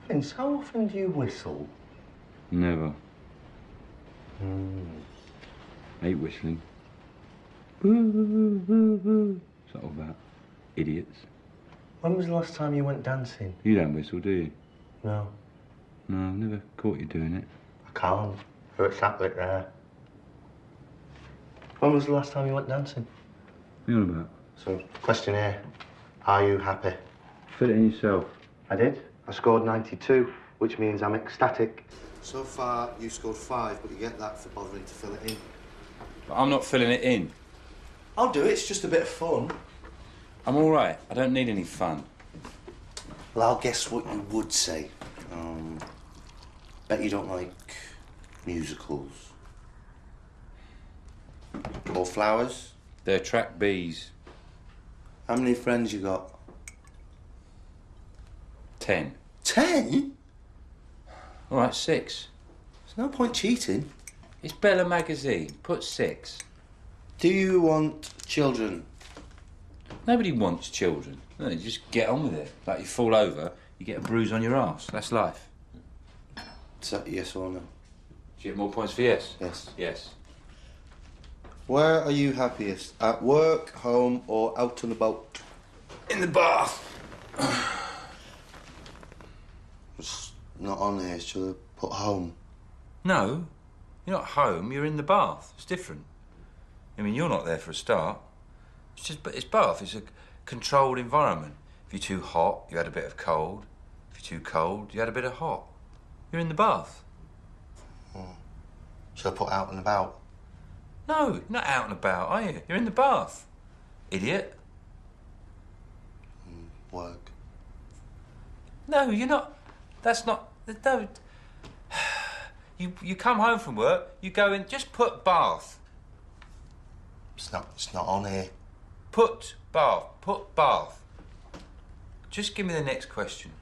Vince, how often do you whistle? Never. Hate whistling. What's that all about? Idiots. When was the last time you went dancing? You don't whistle, do you? No. No, I've never caught you doing it. I can't. Hurts that bit there. When was the last time you went dancing? What are you on about? So, question here. Are you happy? Fill it in yourself. I did. I scored 92, which means I'm ecstatic. So far, you scored 5, but you get that for bothering to fill it in. But I'm not filling it in. I'll do it. It's just a bit of fun. I'm all right. I don't need any fun. Well, I'll guess what you would say. Bet you don't like musicals. Or flowers. They attract bees. How many friends you got? 10. 10? All right, 6. There's no point cheating. It's Bella magazine. Put 6. Do you want children? Nobody wants children. No, you just get on with it. Like you fall over, you get a bruise on your arse. That's life. Is that yes or no? Do you get more points for yes? Yes. Yes. Where are you happiest? At work, home, or out and about? In the bath. It's not on here. Should I put home? No, you're not home. You're in the bath. It's different. I mean, you're not there for a start. But it's bath. It's a controlled environment. If you're too hot, you had a bit of cold. If you're too cold, you had a bit of hot. You're in the bath. Should I put out and about? No, you're not out and about, are you? You're in the bath. Idiot. Work. No, you're not. That's not. No. You come home from work, you go in, just put bath. It's not on here. Put bath. Just give me the next question.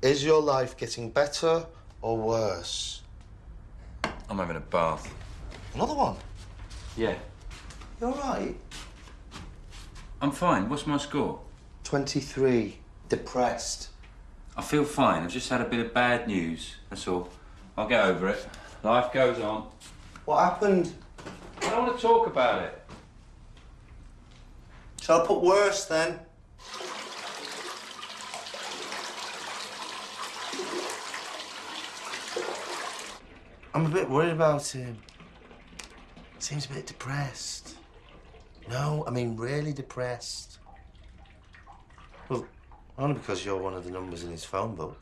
Is your life getting better or worse? I'm having a bath. Another one? Yeah. You all right? I'm fine. What's my score? 23. Depressed. I feel fine. I've just had a bit of bad news. That's all. I'll get over it. Life goes on. What happened? I don't want to talk about it. Shall I put worse then? I'm a bit worried about him. Seems a bit depressed. No, I mean really depressed. Well, only because you're one of the numbers in his phone book.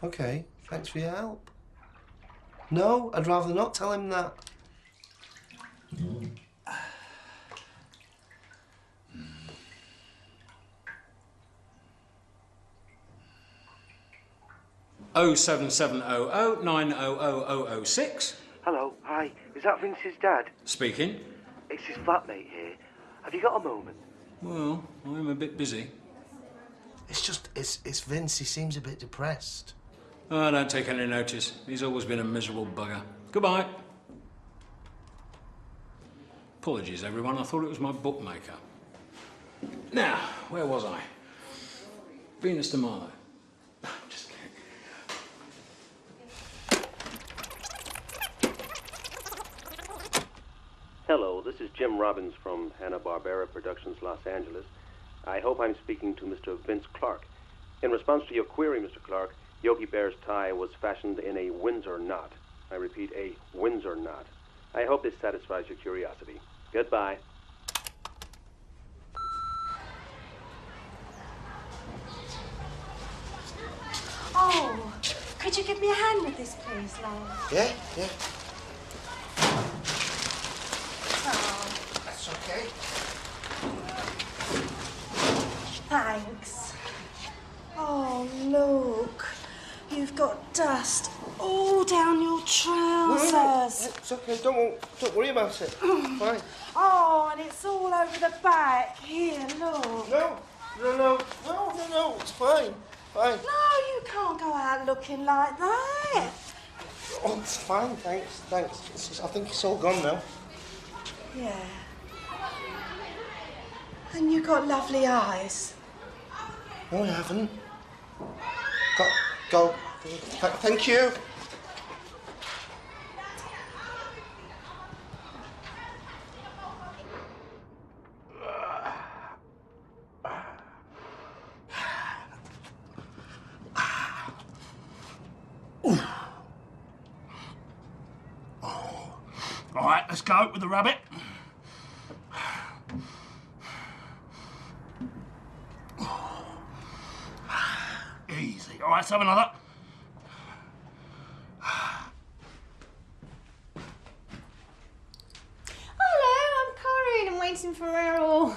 Okay, thanks for your help. No, I'd rather not tell him that. 07700900006. Hello, hi. Is that Vince's dad? Speaking. It's his flatmate here. Have you got a moment? Well, I'm a bit busy. It's Vince. He seems a bit depressed. Oh, don't take any notice. He's always been a miserable bugger. Goodbye. Apologies, everyone. I thought it was my bookmaker. Now, where was I? Venus de Milo. Just kidding. Hello, this is Jim Robbins from Hanna-Barbera Productions, Los Angeles. I hope I'm speaking to Mr. Vince Clark. In response to your query, Mr. Clark, Yogi Bear's tie was fashioned in a Windsor knot. I repeat, a Windsor knot. I hope this satisfies your curiosity. Goodbye. Oh, could you give me a hand with this, please, love? Yeah. Oh, That's okay. thanks. Oh, look. You've got dust all down your trousers. It's okay. Don't worry about it. Fine. Oh, and it's all over the back. Here, look. No. It's fine. Fine. No, you can't go out looking like that. Oh, it's fine. Thanks. I think it's all gone now. Yeah. And you got lovely eyes. No, I haven't. Go. Thank you. All right, let's go with the rabbit. Easy. All right, let's have another. Hello, I'm Corinne. I'm waiting for Errol.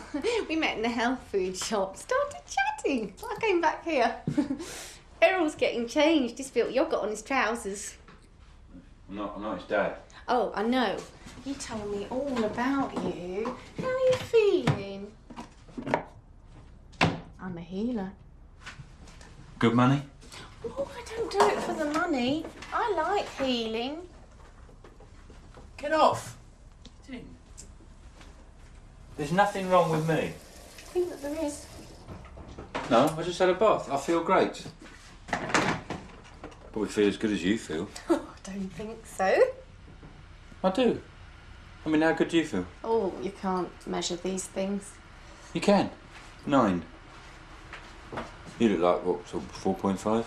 We met in the health food shop. Started chatting. So I came back here. Errol's getting changed. He's spilled yogurt on his trousers. I'm not his dad. Oh, I know. You told me all about you. How are you feeling? I'm a healer. Good money? Oh, I don't do it for the money. I like healing. Get off. There's nothing wrong with me. I think that there is. No, I just had a bath. I feel great. Probably feel as good as you feel. I don't think so. I do. I mean, how good do you feel? Oh, you can't measure these things. You can. 9. You look like, what, sort of 4.5?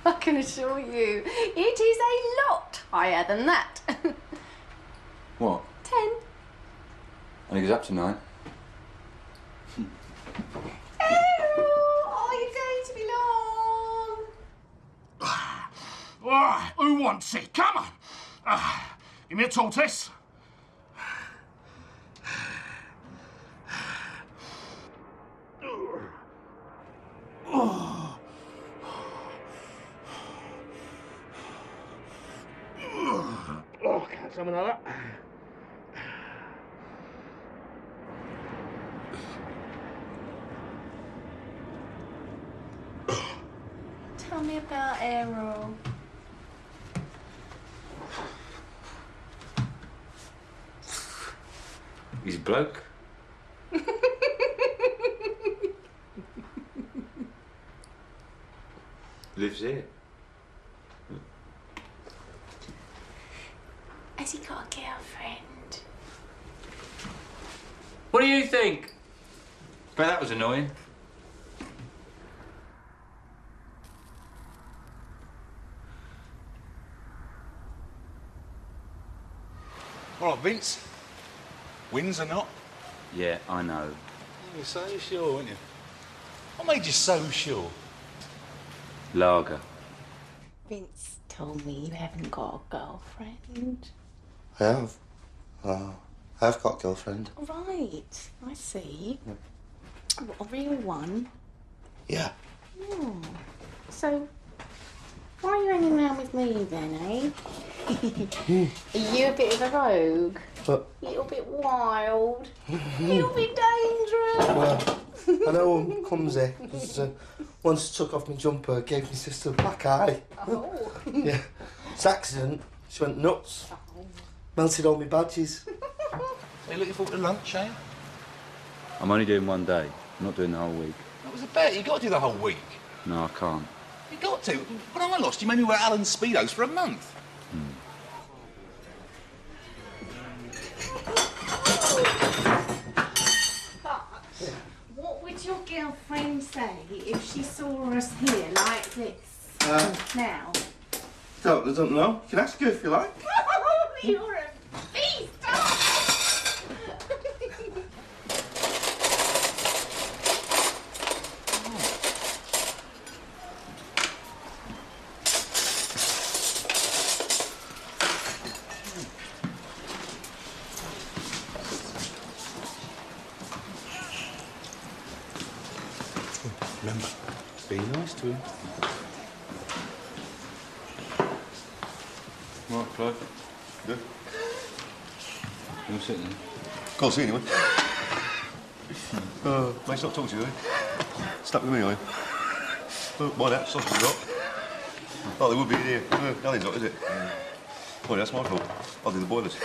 I can assure you, it is a lot higher than that. What? 10. And it goes up to 9. Errol, are you going to be long? All right, who wants it? Come on. Give me a tortoise. Oh, can't have another. Tell me about Errol. He's a bloke. Lives here. Has he got a girlfriend? What do you think? Bet that was annoying. All right, Vince. Wins or not? Yeah, I know. You were so sure, weren't you? What made you so sure? Lager. Vince told me you haven't got a girlfriend. I have. I've got a girlfriend. Right, I see. Yeah. What, a real one? Yeah. Oh. So, why are you hanging around with me then, eh? Are you a bit of a rogue? But A little bit wild? A little bit dangerous? well, I know I'm clumsy. Because once I took off my jumper, gave my sister a black eye. Oh. Yeah. It's an accident. She went nuts. Melted all my badges. So you looking forward to lunch, eh? I'm only doing one day. I'm not doing the whole week. That was a bet. You got to do the whole week. No, I can't. You got to. When I lost, you made me wear Alan's Speedos for a month. But what would your girlfriend say if she saw us here like this? Now? I don't know. You can ask her if you like. You're a beast! Remember, be nice to him. Right, Clive. Good. You want to sit there? Can't see anyone. Mate's not talking to you, eh? Stuck with me, are you? Why that? Sausage got. Oh, they would be in here. Nothing's not, is it? Well, that's my fault. I'll do the boilers.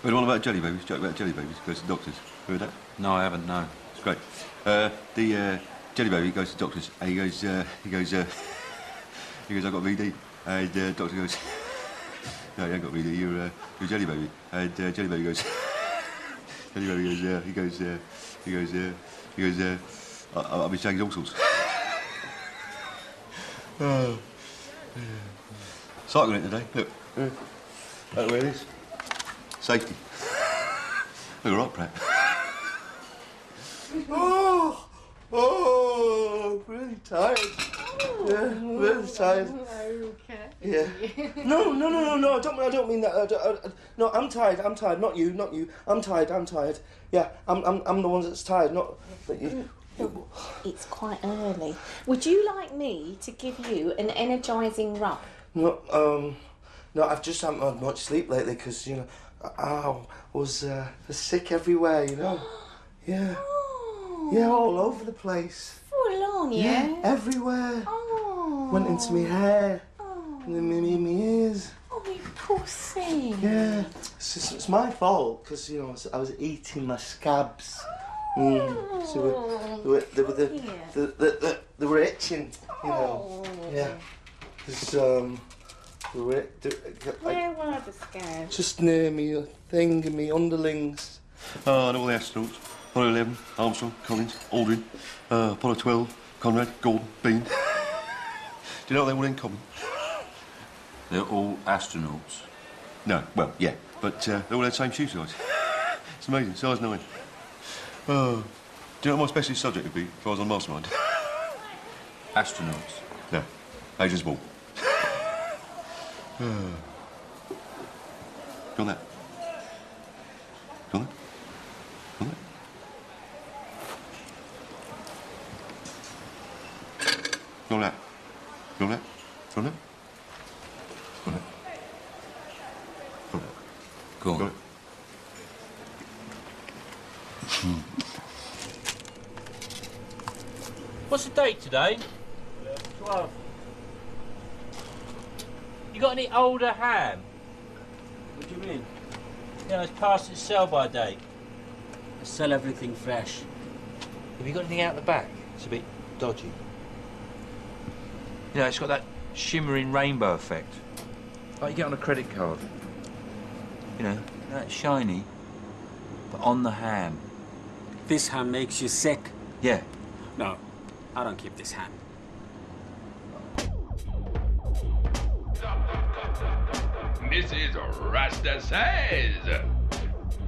We heard all about jelly babies. Joke about jelly babies. Goes to doctors. Heard that? No, I haven't, no. It's great. The jelly baby goes to the doctors and he goes, I've got VD. And doctor goes, no, you ain't got VD, you're jelly baby. And jelly baby goes, I've been shagging all sorts. Cycling it today, look. Look where it is. Safety. Look all right, Pratt. I'm really tired. Yeah, really tired. Okay. Yeah. No. I don't mean that. No, I'm tired. Not you. I'm tired. Yeah, I'm the one that's tired. Not you. It's quite early. Would you like me to give you an energising rub? No, I've just haven't had much sleep lately because I was sick everywhere. Yeah. Yeah, all over the place. Full on, yeah? Yeah, everywhere. Oh. Went into my hair. And then my ears. Oh, you poor thing. Yeah. It's my fault, because, I was eating my scabs. So they were itching, Yeah. Where were the scabs? Just near me, thing and me underlings. Oh, and all the astronauts. Apollo 11, Armstrong, Collins, Aldrin, Apollo 12, Conrad, Gordon, Bean. Do you know what they all in common? They're all astronauts. No, well, yeah, but they all had the same shoe size. It's amazing, size 9. Oh, do you know what my specialist subject would be if I was on Mastermind? Astronauts? No, Adrian's ball. Go on that. Go on that. Go on that. Go on that. Go on that. Go on that. Go on that. Go on. Go on. What's the date today? 12. You got any older ham? What do you mean? It's past its sell-by date. I sell everything fresh. Have you got anything out the back? It's a bit dodgy. It's got that shimmering rainbow effect. Like you get on a credit card. That shiny, but on the ham. This ham makes you sick. Yeah. No, I don't keep this ham. This is Rasta Size,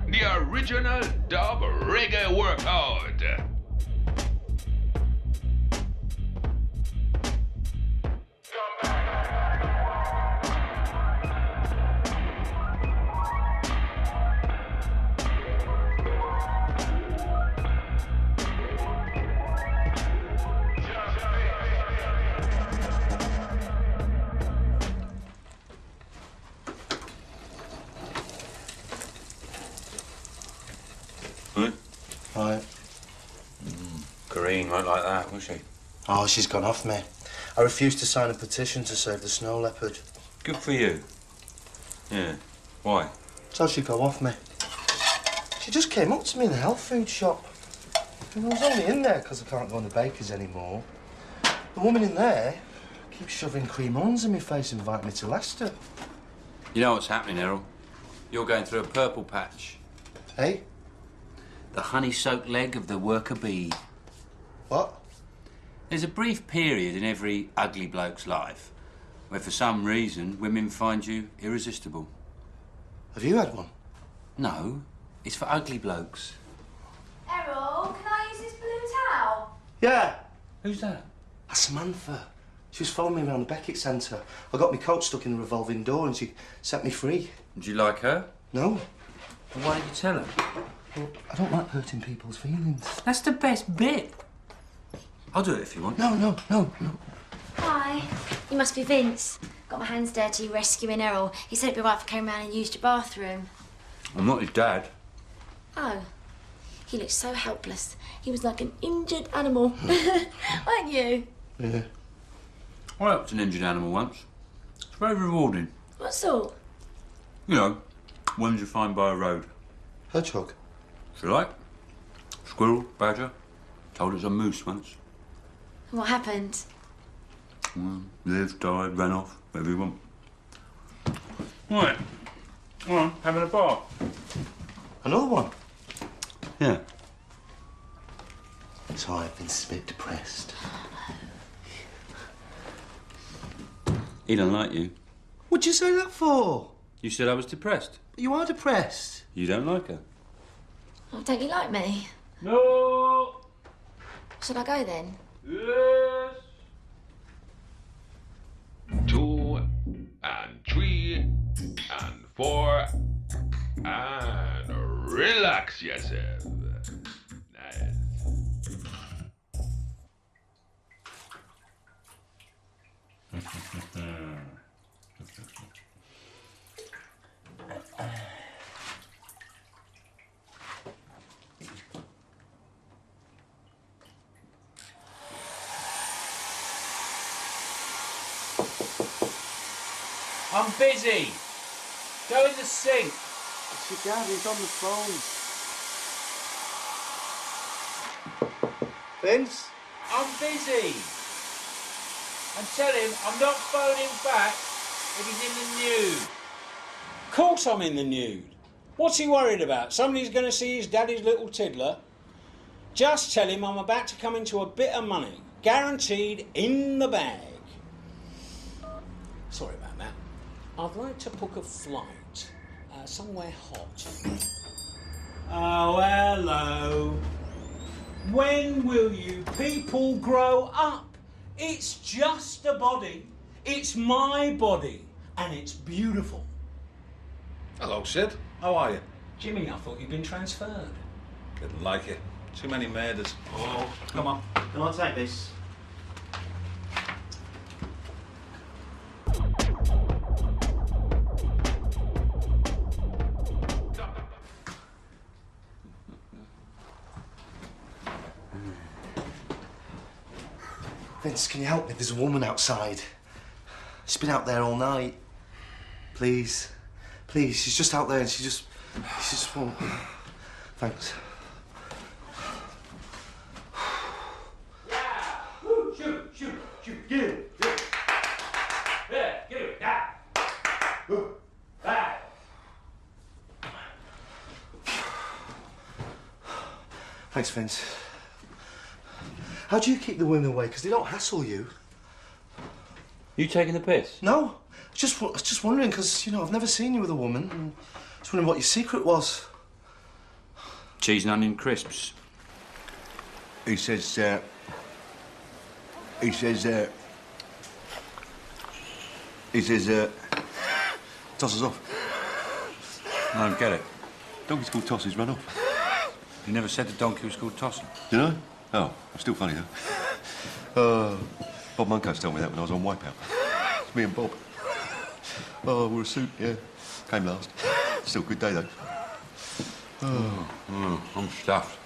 the original dub reggae workout. Right. Corrine won't like that, will she? Oh, she's gone off me. I refused to sign a petition to save the snow leopard. Good for you. Yeah. Why? So she'd go off me. She just came up to me in the health food shop. I was only in there because I can't go in the baker's anymore. The woman in there keeps shoving cream ons in my face and inviting me to Leicester. You know what's happening, Errol? You're going through a purple patch. Hey? The honey-soaked leg of the worker bee. What? There's a brief period in every ugly bloke's life where, for some reason, women find you irresistible. Have you had one? No, it's for ugly blokes. Errol, can I use this blue towel? Yeah. Who's that? That's Samantha. She was following me around the Beckett Centre. I got my coat stuck in the revolving door and she set me free. Do you like her? No. Well, why did you tell her? Well, I don't like hurting people's feelings. That's the best bit. I'll do it if you want. No. Hi. You must be Vince. Got my hands dirty rescuing Errol. He said it'd be right if I came round and used your bathroom. I'm not his dad. Oh. He looked so helpless. He was like an injured animal. Weren't you? Yeah. I helped an injured animal once. It's very rewarding. What sort? Ones you find by a road. Hedgehog. If you like. Squirrel, badger. Told us a moose once. What happened? Well, lived, died, ran off, whatever you want. Right. Come on, having a bar. Another one? Yeah. So I've been a bit depressed. He don't like you. What'd you say that for? You said I was depressed. You are depressed. You don't like her. Oh, don't you like me? No! Should I go then? Yes! 2 and 3 and 4 and relax yourself. Nice. I'm busy. Go in the sink. It's your dad, he's on the phone. Vince? I'm busy. And tell him I'm not phoning back if he's in the nude. Of course I'm in the nude. What's he worried about? Somebody's going to see his daddy's little tiddler? Just tell him I'm about to come into a bit of money. Guaranteed in the bag. Sorry about that. I'd like to book a flight. Somewhere hot. Oh, hello. When will you people grow up? It's just a body. It's my body. And it's beautiful. Hello, Sid. How are you? Jimmy, I thought you'd been transferred. Didn't like it. Too many murders. Oh, come on. Can I take this? Vince, can you help me? There's a woman outside. She's been out there all night. Please. Please, she's just out there and she just won't. Thanks. Shoot, get it. Yeah, get it. Ah. Thanks, Vince. How do you keep the women away? Because they don't hassle you. You taking the piss? No. I was just wondering, because, you know, I've never seen you with a woman. And I was wondering what your secret was. Cheese and onion crisps. He says, toss us off. I don't get it. Donkey's called Tosses, run off. You never said the donkey was called Tossing. Did I? Oh, it's still funny, though. Bob Munco's told me that when I was on Wipeout. It's me and Bob. Oh, wore a suit, yeah. Came last. Still a good day, though. I'm stuffed.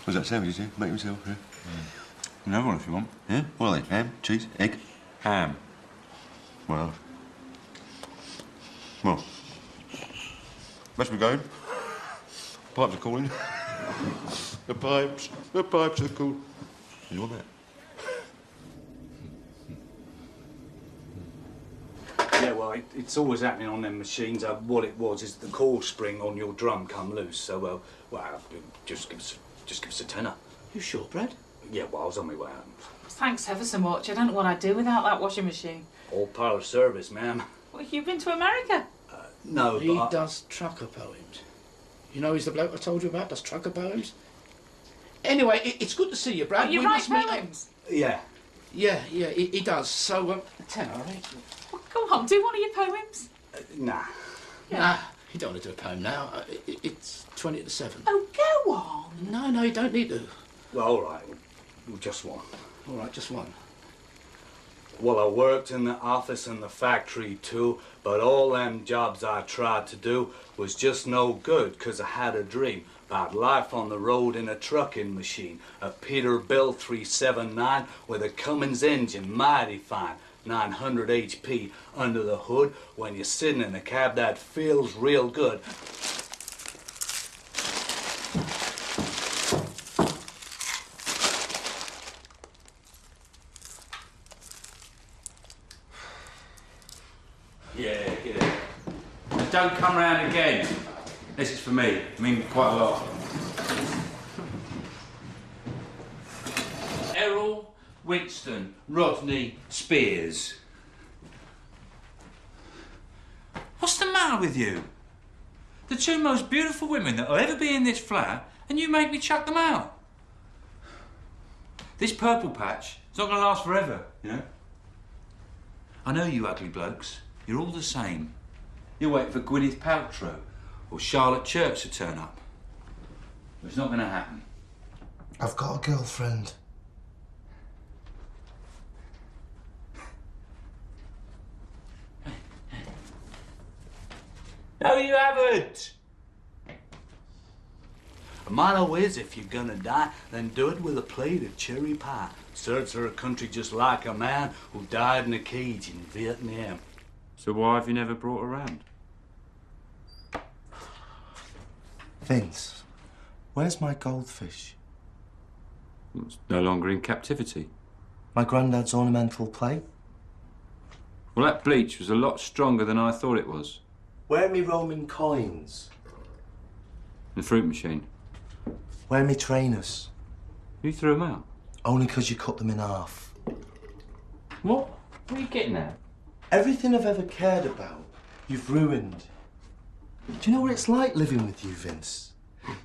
What's that sandwich, you make yourself, yeah? Another one if you want. Yeah? What are they? Ham, cheese, egg? Ham. Well. Well. Best be going. Pipes are calling. The pipes are calling. You want that? Yeah, well, it's always happening on them machines. What it was is the core spring on your drum come loose. So, just give us a tenner. You sure, Brad? Yeah, well, I was on my way home. Thanks ever so much. I don't know what I'd do without that washing machine. All part of service, ma'am. Well, you've been to America? No, He but does trucker poems. You know he's the bloke I told you about, does trucker poems? Anyway, it's good to see you, Brad. Oh, you We write must meet poems? up. Yeah, he does. So, a tenner, all right? Well, go on, do one of your poems. nah. Yeah. Nah, you don't want to do a poem now. It's 20 to 7. Oh, go on. No, you don't need to. Well, all right. Well, just one. All right, just one. Well, I worked in the office and the factory too, but all them jobs I tried to do was just no good, 'cause I had a dream about life on the road in a trucking machine, a Peterbilt 379 with a Cummins engine, mighty fine, 900 HP under the hood. When you're sitting in the cab, that feels real good. don't come round again. This is for me. I mean, quite a lot. Errol, Winston, Rodney, Spears. What's the matter with you? The two most beautiful women that'll ever be in this flat, and you make me chuck them out. This purple patch is not going to last forever, you know? I know you ugly blokes. You're all the same. You're waiting for Gwyneth Paltrow or Charlotte Church to turn up. But it's not going to happen. I've got a girlfriend. No, you haven't. The motto is, if you're gonna die, then do it with a plate of cherry pie. Serves her a country just like a man who died in a cage in Vietnam. So why have you never brought her around? Vince, where's my goldfish? It's no longer in captivity. My granddad's ornamental plate? Well, that bleach was a lot stronger than I thought it was. Where are me Roman coins? In the fruit machine. Where are me trainers? You threw them out? Only 'cause you cut them in half. What? What are you getting at? Everything I've ever cared about, you've ruined. Do you know what it's like living with you, Vince?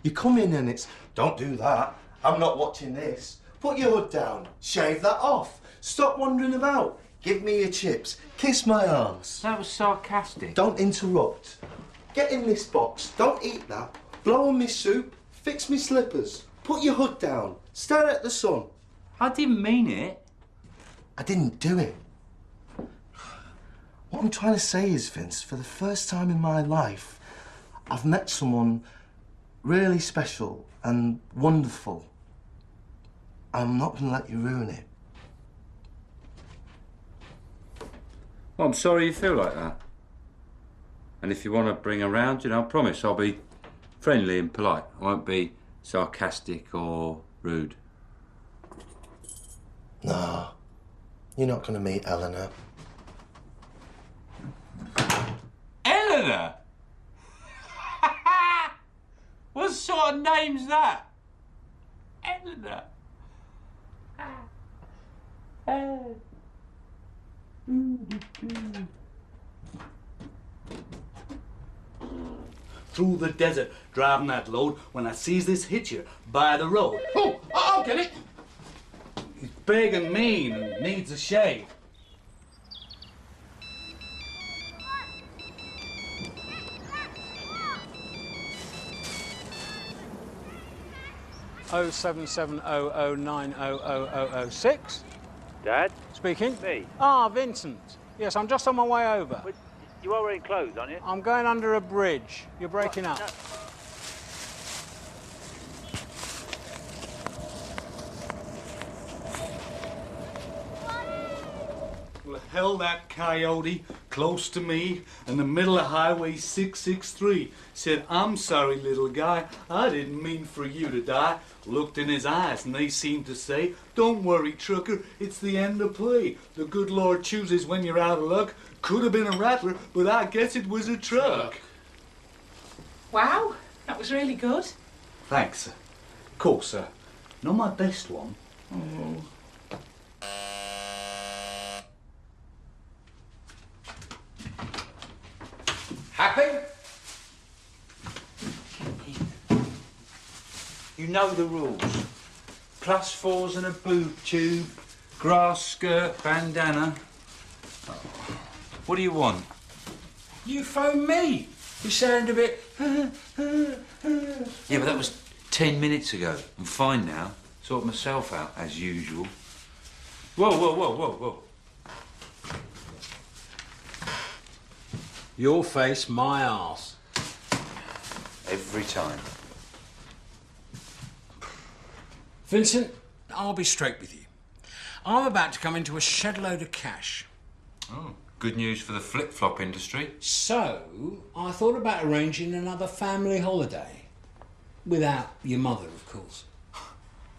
You come in and it's, don't do that, I'm not watching this. Put your hood down, shave that off, stop wandering about, give me your chips, kiss my arse. That was sarcastic. Don't interrupt. Get in this box, don't eat that, blow on me soup, fix me slippers, put your hood down, stare at the sun. I didn't mean it. I didn't do it. What I'm trying to say is, Vince, for the first time in my life, I've met someone really special and wonderful. I'm not going to let you ruin it. Well, I'm sorry you feel like that. And if you want to bring her round, you know, I promise I'll be friendly and polite. I won't be sarcastic or rude. No, you're not going to meet Eleanor. Eleanor? What sort of name's that? Eleanor? Through the desert, driving that load, when I sees this hitcher by the road. Oh, I'll get it. He's big and mean and needs a shave. Oh770090006. Dad? Speaking. Me. Ah, Vincent. Yes, I'm just on my way over. But you are wearing clothes, aren't you? I'm going under a bridge. You're breaking up. No. Well, hell, that coyote close to me in the middle of Highway 663 said, "I'm sorry, little guy, I didn't mean for you to die." Looked in his eyes and they seemed to say, "Don't worry, trucker, it's the end of play. The good Lord chooses when you're out of luck. Could have been a rattler, but I guess it was a truck." Wow, that was really good. Thanks, sir. Of course, sir. Not my best one. Oh. Happy? You know the rules. +4s and a boob tube, grass skirt, bandana. What do you want? You phoned me. You sound a bit... Yeah, but that was 10 minutes ago. I'm fine now. Sort myself out, as usual. Whoa, whoa, whoa, whoa, whoa. Your face, my arse. Every time. Vincent, I'll be straight with you. I'm about to come into a shed load of cash. Oh, good news for the flip-flop industry. So, I thought about arranging another family holiday. Without your mother, of course.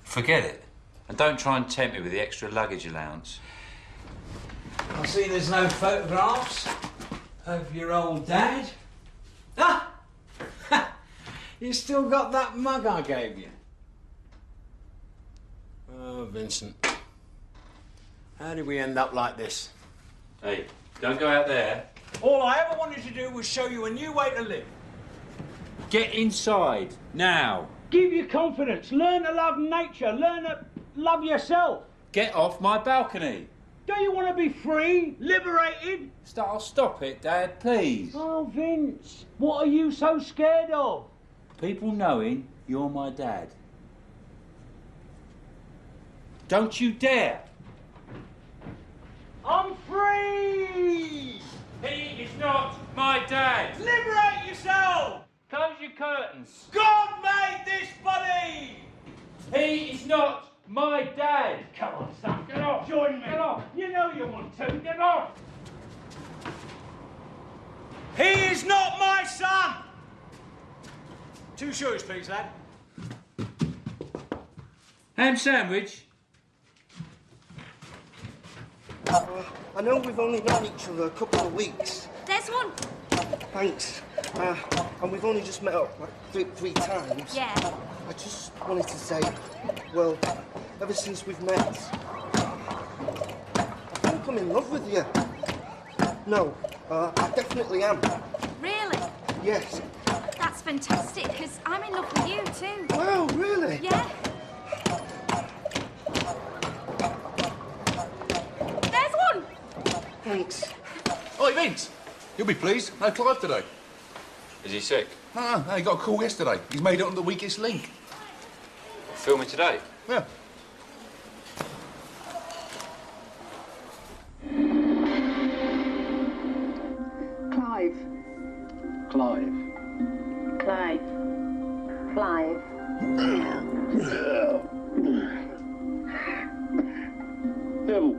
Forget it. And don't try and tempt me with the extra luggage allowance. I see there's no photographs of your old dad. Ah! You still got that mug I gave you? Oh, Vincent. How did we end up like this? Hey, don't go out there. All I ever wanted to do was show you a new way to live. Get inside, now. Give you confidence. Learn to love nature. Learn to love yourself. Get off my balcony. Don't you want to be free? Liberated? Stop it, Dad, please. Oh, Vince. What are you so scared of? People knowing you're my dad. Don't you dare. I'm free! He is not my dad. Liberate yourself! Close your curtains. God made this body! He is not my dad. Come on, son. Get off. Join me. Get off. You know you want to. Get off. He is not my son! 2 shoes, please, lad. Ham sandwich. I know we've only known each other a couple of weeks. There's one. Thanks. And we've only just met up like three times. Yeah. I just wanted to say, well, ever since we've met, I think I'm in love with you. No, I definitely am. Really? Yes. That's fantastic, because I'm in love with you too. Wow, really? Yeah. There's one! Thanks. Oi, Vince. You'll be pleased. No Clive today. Is he sick? No, he got a call yesterday. He's made it on the weakest link. Filming today? Yeah. Clive. Clive. Clive. Clive. Errol.